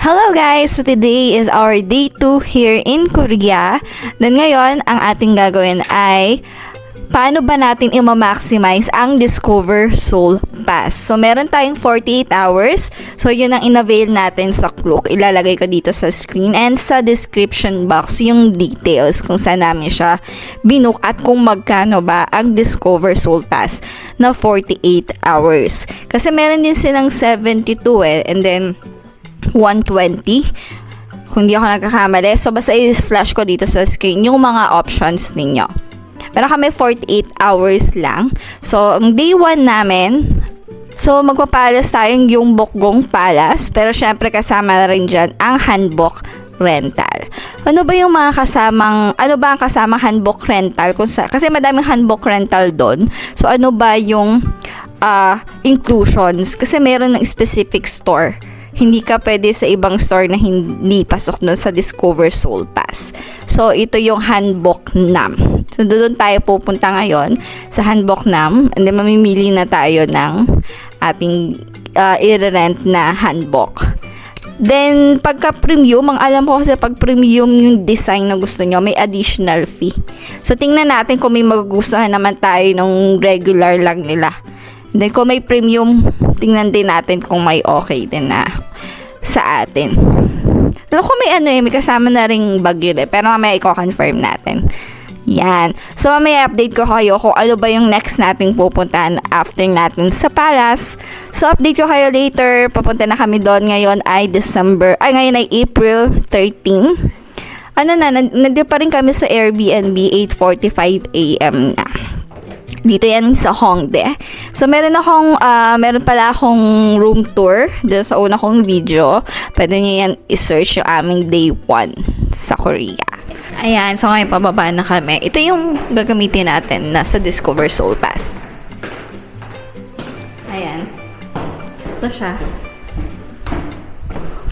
Hello guys! So today is our day 2 here in Korea. Then ngayon, ang ating gagawin ay paano ba natin i-maximize ang Discover Seoul Pass. So meron tayong 48 hours. So yun ang in-avail natin sa Klook. Ilalagay ko dito sa screen and sa description box yung details kung saan namin siya binook at kung magkano ba ang Discover Seoul Pass na 48 hours. Kasi meron din silang 72 and then 120 kung di ako nagkakamali. So basta i-flash ko dito sa screen yung mga options ninyo. Pero kami 48 hours lang. So ang day 1 namin, so magpapalas tayong yung Bokgong Palace. Pero syempre kasama na rin dyan ang handbook rental. Ano ba yung mga kasamang, ano ba ang kasamang handbook rental? Kasi madaming handbook rental doon. So ano ba yung inclusions? Kasi meron ng specific store. Hindi ka pwede sa ibang store na hindi pasok doon sa Discover Seoul Pass. So, ito yung Hanbok Nam. So, doon tayo pupunta ngayon sa Hanbok Nam. And then, mamimili na tayo ng ating i-rent na hanbok. Then, pagka-premium, ang alam ko kasi pag premium yung design na gusto nyo, may additional fee. So, tingnan natin kung may magugustuhan naman tayo ng regular lang nila. Then, kung may premium, tingnan din natin kung may okay din na sa atin. Alam ko may may kasama na ring bagyo pero mamaya i-confirm natin. Yan. So, mamaya update ko kayo kung ano ba yung next nating pupuntahan after natin sa Palace. So, update ko kayo later. Papunta na kami doon. Ngayon ay ngayon ay April 13. Nandito pa rin kami sa Airbnb 8:45 AM na. Dito yan sa Hongdae. So, meron pala akong room tour dito sa una kong video. Pwede nyo yan i-search yung aming day 1 sa Korea. Ayan, so ngayon pababa na kami. Ito yung gagamitin natin na sa Discover Seoul Pass. Ayan. Ito siya.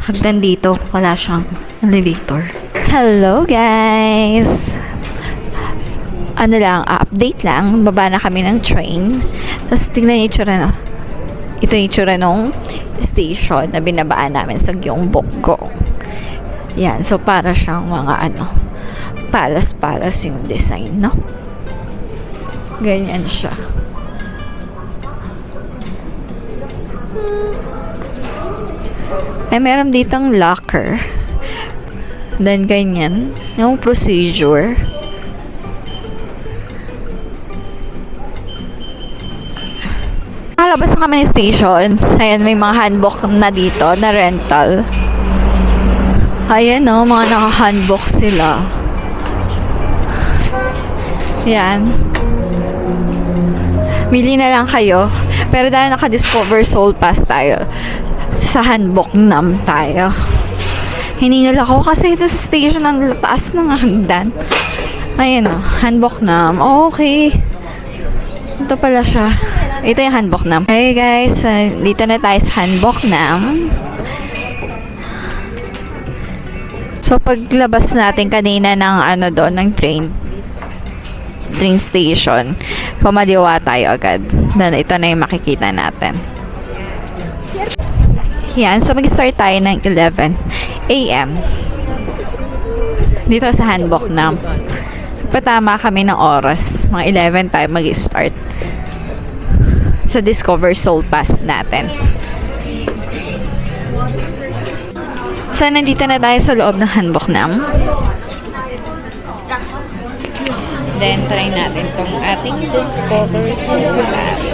Hagdan dito, wala siyang elevator. Hello guys! Update lang. Baba na kami ng train. Tapos tingnan yung itsura no. Ito yung itsura nung station na binabaan namin sa Gyeongbokgung. Yan. So, para siyang mga palace yung design, no? Ganyan siya. Meron ditong locker. Then, ganyan. Yung procedure. Labas na kami ng station. Ayan, may mga handbook na dito na rental. Ayan mga naka-handbook sila. Ayan. Mili na lang kayo. Pero dahil naka-Discover Seoul Pass tayo, sa Hanbok Nam tayo. Hiningal ako kasi ito sa station ang taas ng hagdan. Ayan Hanbok Nam. Okay. Ito pala siya. Ito yung Hanbok Nam. Hey guys, dito na tayo sa Hanbok Nam. So paglabas natin kanina ng ng train station, kumaliwa tayo agad. Then ito na yung makikita natin. Yan, so mag-start tayo ng 11 AM. Dito sa Hanbok Nam. Patama kami ng oras. Mga 11 tayo mag-start sa Discover Seoul Pass natin. So, nandito na tayo sa loob ng Hanbok Nam. Then, try natin tong ating Discover Seoul Pass.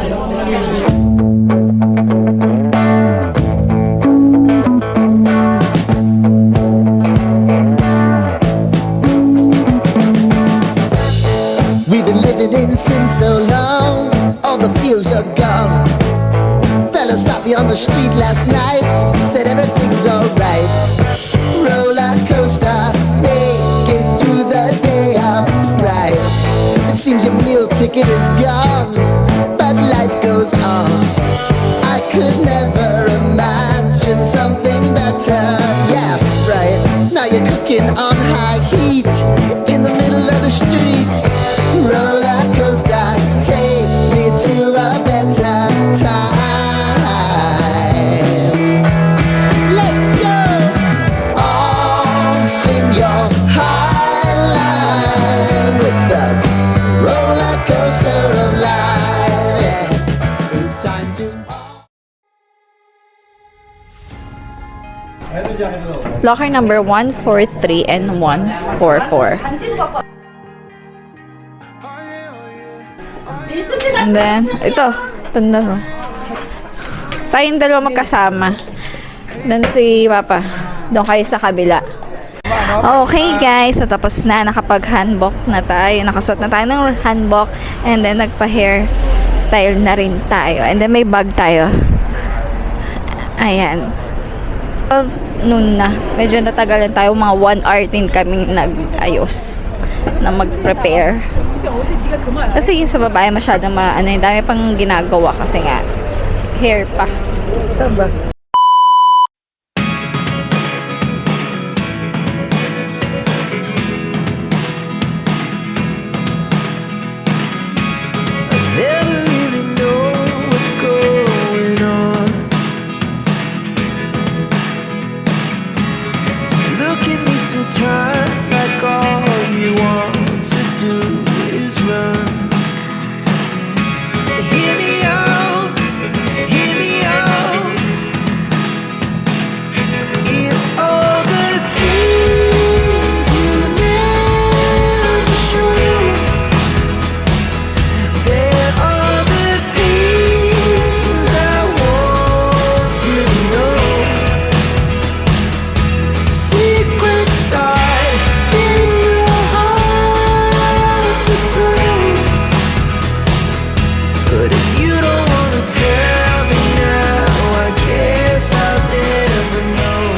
We've been living in sin so long, all the feels are gone. Fella stopped me on the street last night, said everything's alright. Roller coaster, make it through the day upright. It seems your meal ticket is gone, but life goes on. I could never imagine something better. Yeah, right. Now you're cooking on high heat in the middle of the street. Roller coaster, take me to a better time. Let's go. Locker number 143 and 144. And then, ito. Tanda mo. Tayong dalawa magkasama. Then si Papa. Doon kayo sa kabila. Okay guys, so tapos na, nakapag-hanbok na tayo. Nakasuot na tayo ng hanbok. And then nagpa-hair style na rin tayo. And then may bag tayo. Ayan. 12 noon na. Medyo natagalan tayo. Mga 1 hour din kaming nag-ayos na mag-prepare. Kasi yung sa babae masyadong yung dami pang ginagawa kasi nga hair pa. Saan ba? Never really know what's going on. Look at me sometimes like all you want to do is run. Hear me out, hear me out. If all the things you never show, there are the things I want to know. Secrets start in your heart so slow. But if you don't wanna tell me now, I guess I'll never know.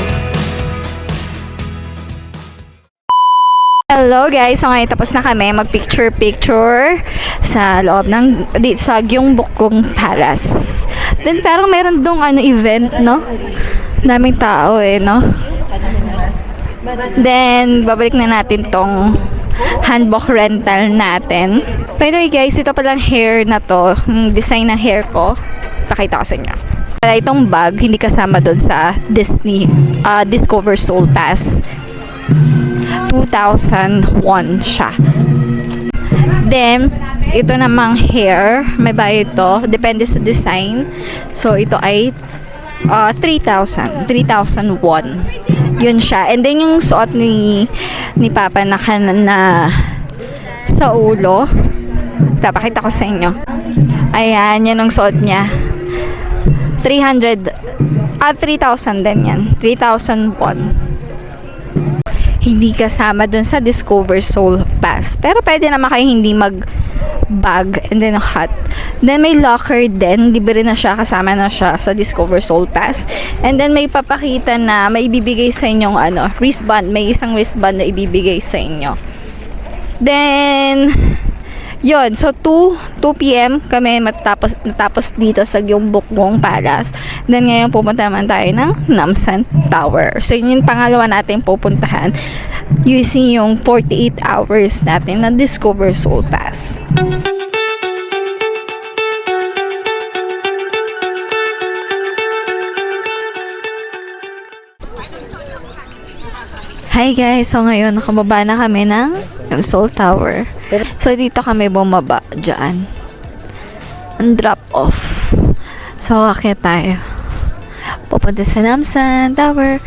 Hello guys, so ngayon tapos na kami mag-picture sa loob ng sa Gyeongbokgung Palace. Then parang meron dong event, no? Daming tao no? Then babalik na natin tong hanbok rental natin. By the way guys, ito palang hair na to, yung design ng hair ko. Pakita ko sa inyo. Itong bag, hindi kasama doon sa Disney Discover Soul Pass. 2,001 siya. Then, ito namang hair, may bayad to, depende sa design. So, ito ay 3,001. Yun siya. And then, yung suot ni Papa na sa ulo. Tapakita ko sa inyo. Ayan, yan ang suot niya. 3,000 din yan. 3,001. Hindi kasama dun sa Discover Soul Pass. Pero pwede naman kayo hindi mag-bag and then hat. Then may locker din. Libre na siya. Kasama na siya sa Discover Soul Pass. And then may papakita na may ibibigay sa inyong wristband. May isang wristband na ibibigay sa inyo. Then, yun. So, 2 p.m. kami natapos dito sa Gyeongbokgung Palace. Then, ngayon pupunta naman tayo ng Namsan Tower. So, yun yung pangalawa natin pupuntahan using yung 48 hours natin na Discover Soul Pass. Hi guys! So, ngayon nakababa na kami ng Seoul Tower. So, dito kami bumaba dyan. Ang drop off. So, akit tayo. Pupunta sa Namsan Tower.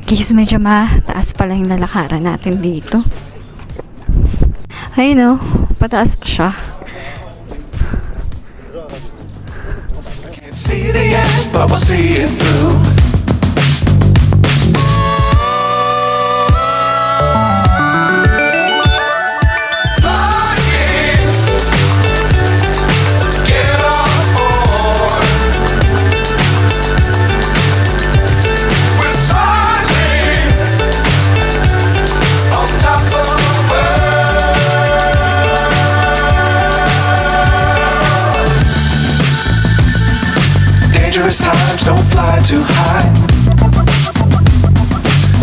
Guys, medyo mataas pala yung lalakaran natin dito. Ayun pataas siya. See the end, but we'll see it through. Flying, get on board. We're soaring on top of the world. Dangerous times, don't fly too high.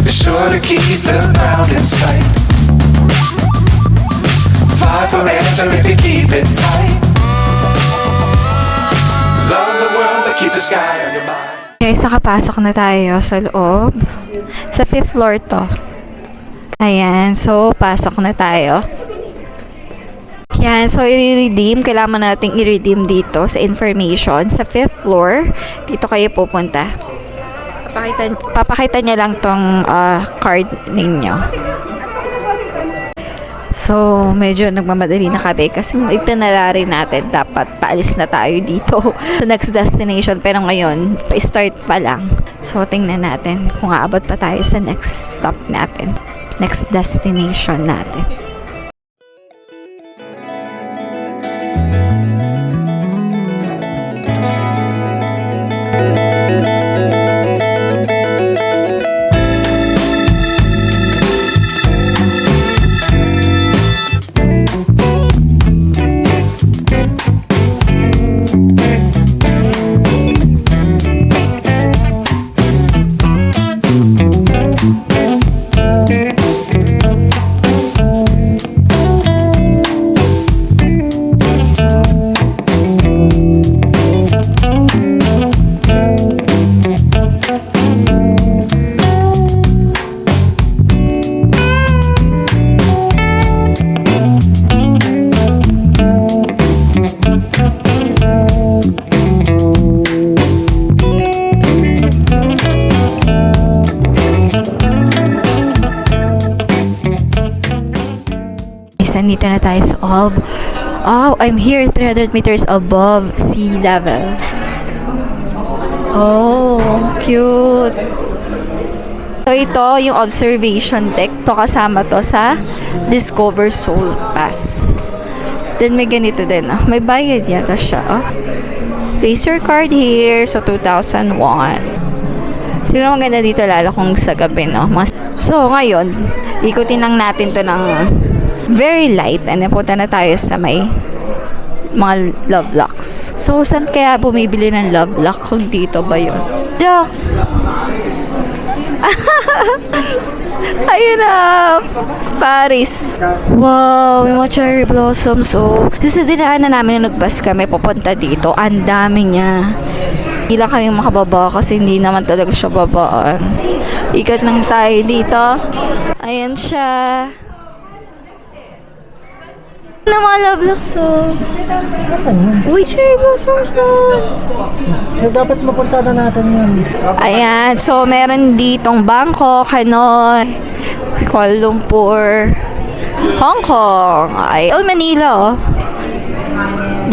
Be sure to keep the ground in sight. Fly forever if you keep it tight. Love the world, but keep the sky on your mind. Guys, nakapasok na tayo sa loob. Sa 5th floor to. Ayan, so pasok na tayo. Yan, so i-redeem. Kailangan nating i-redeem dito sa information. Sa 5th floor, dito kayo pupunta. Papakita niya lang tong card ninyo. So, medyo nagmamadali na kami kasi itinerary natin. Dapat paalis na tayo dito sa next destination. Pero ngayon, pa-start pa lang. So, tingnan natin kung aabot pa tayo sa next stop natin. Next destination natin. Nandito na tayo sa Oh, I'm here 300 meters above sea level. Oh, cute. So, ito yung observation deck. To kasama to sa Discover Soul Pass. Then, may ganito din. May bayad yata siya. Place your card here. So, 2001. Siguro maganda dito lalo kung sa gabi, no? So, ngayon, ikutin lang natin to ng very light, and then punta na tayo sa may mga love locks. So, saan kaya bumibili ng love lock kung dito ba yun? Doc! Ayun na! Paris! Wow! Yung mga cherry blossoms. So, sa dinaanan namin na nagbus kami papunta dito, ang dami niya. Hindi lang kami makababa kasi hindi naman talaga siya babaan. Ikat lang tayo dito. Ayan siya. Na mga love locks, Nasaan yun? uy, cherry blossoms na. So, dapat mapunta na natin yun. Ayan, so meron ditong Bangkok, Hanoi, Kuala Lumpur, Hong Kong, Manila,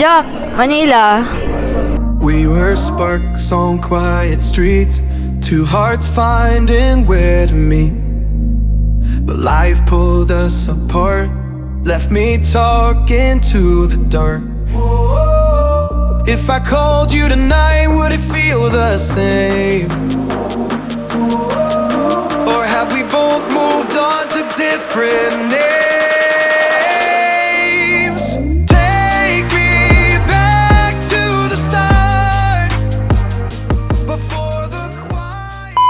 Jack, Manila. We were sparks on quiet streets, two hearts finding where to meet. But life pulled us apart, left me talking to the dark. If I called you tonight, would it feel the same? Or have we both moved on to different names? Take me back to the start, before the quiet.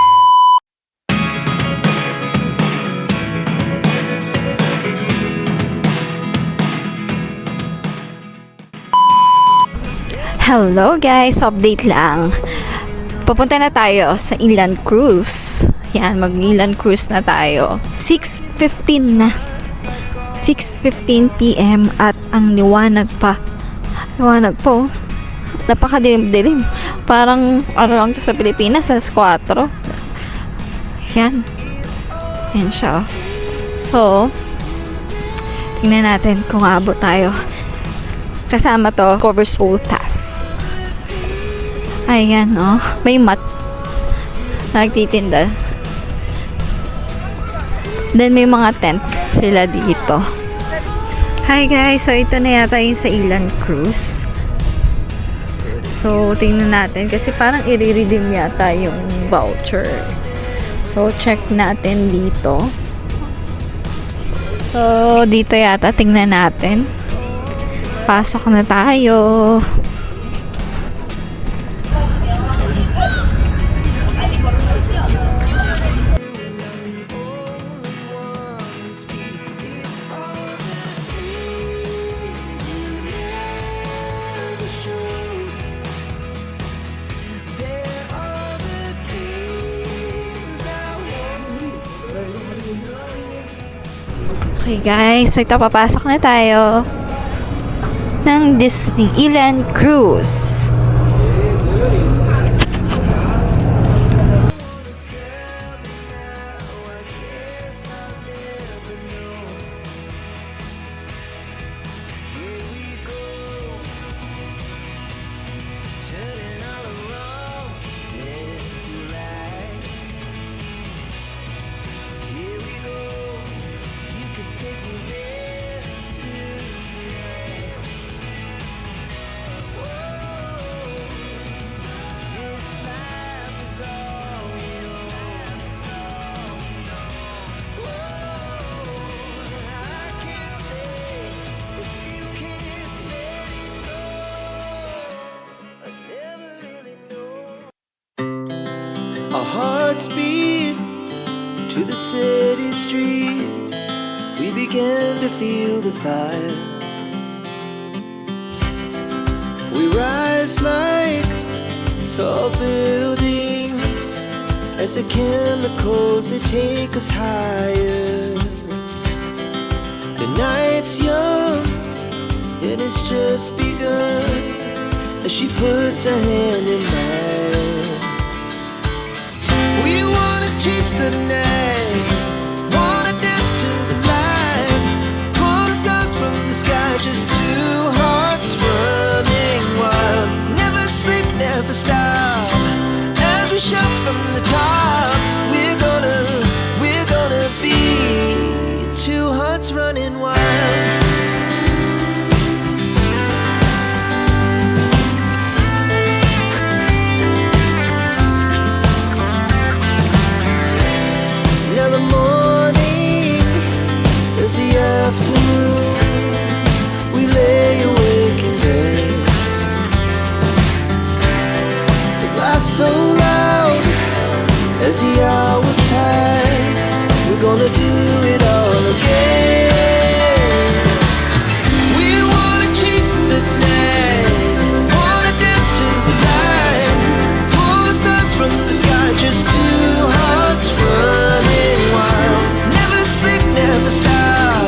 Hello guys, update lang. Papunta na tayo sa inland cruise. Yan, mag-inland cruise na tayo. 6:15 na. 6:15 PM at ang liwanag pa. Liwanag po. Napakadilim-dilim. Parang ano lang to sa Pilipinas, alas 4. Yan. Yan siya. So, tingnan natin kung aabot tayo. Kasama to, Discover Soul Pass. Ayan, oh. May mat. Nagtitinda. Then, may mga tent sila dito. Hi guys! So, ito na yata yung sa Ilan Cruise. So, tingnan natin. Kasi parang i-redeem yata yung voucher. So, check natin dito. So, dito yata. Tingnan natin. Pasok na tayo. Okay guys, so ito papasok na tayo. ng Disneyland Cruise. Our hearts beat to the city streets. We began to feel the fire. We rise like tall buildings as the chemicals they take us higher. The night's young and it's just begun as she puts her hand in mine. We wanna chase the night, wanna dance to the light, pull the stars from the sky, just two hearts running wild. Never sleep, never stop, as we shout from the top. We're gonna be two hearts running wild. Now the morning is the afternoon. We lay awake in bed. The laughs so loud as the hours pass. We're gonna do it all again. We wanna chase the night, wanna dance to the light, pull the stars from the sky, just two hearts running wild. Never sleep, never stop,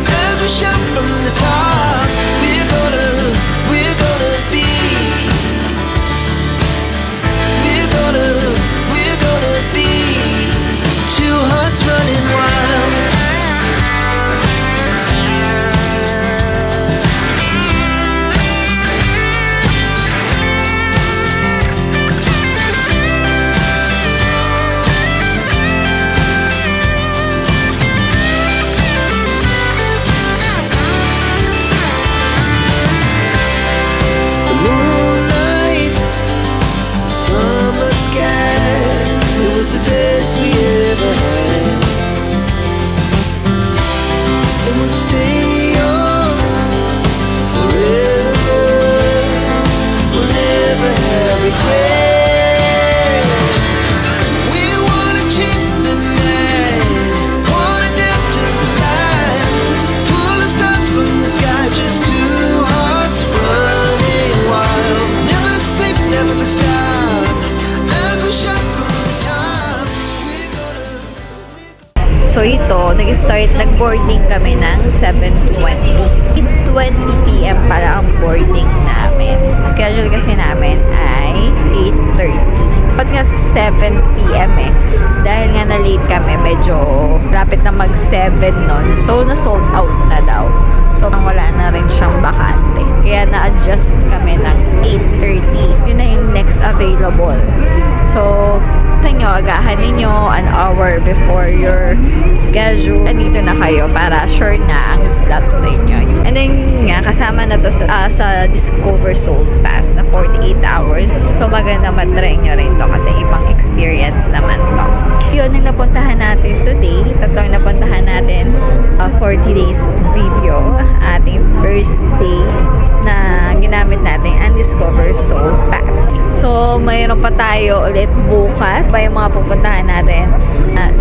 as we shout from the top. We're gonna be, we're gonna be two hearts running wild. The moonlight, summer sky, it was the best we ever had. And we'll stay on forever. We'll never have regrets. We wanna chase the night, wanna dance to the light, pull the stars from the sky, just two hearts running wild. Never sleep, never stop, as we shout from the top. We're gonna So ito, nag-boarding kami ng 7:20. 8:20 p.m. pala ang boarding namin. Schedule kasi namin ay 8:30. Dapat nga 7 p.m. eh. Dahil nga na-late kami, medyo rapid na mag-7 nun. So, na-sold out na daw. So, wala na rin siyang bakante. Kaya na-adjust kami ng 8:30. Yun na yung next available. So, sa inyo, agahan ninyo an hour before your schedule. Andito na kayo para sure na ang slot sa inyo. And then nga, kasama na to sa Discover Soul Pass na 48 hours. So, maganda matry nyo rin to kasi ibang experience naman to. Yun ang napuntahan natin today. Tatlong napuntahan natin 40 days video. Ating first day na ginamit natin ang Discover Soul Pass. So, mayroon pa tayo ulit bukas pa yung mga pupuntahan natin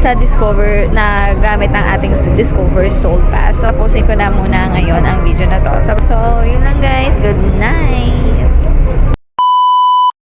sa Discover na gamit ang ating Discover Soul Pass. So, posin ko na muna ngayon ang video na to. So, yun lang guys. Good night!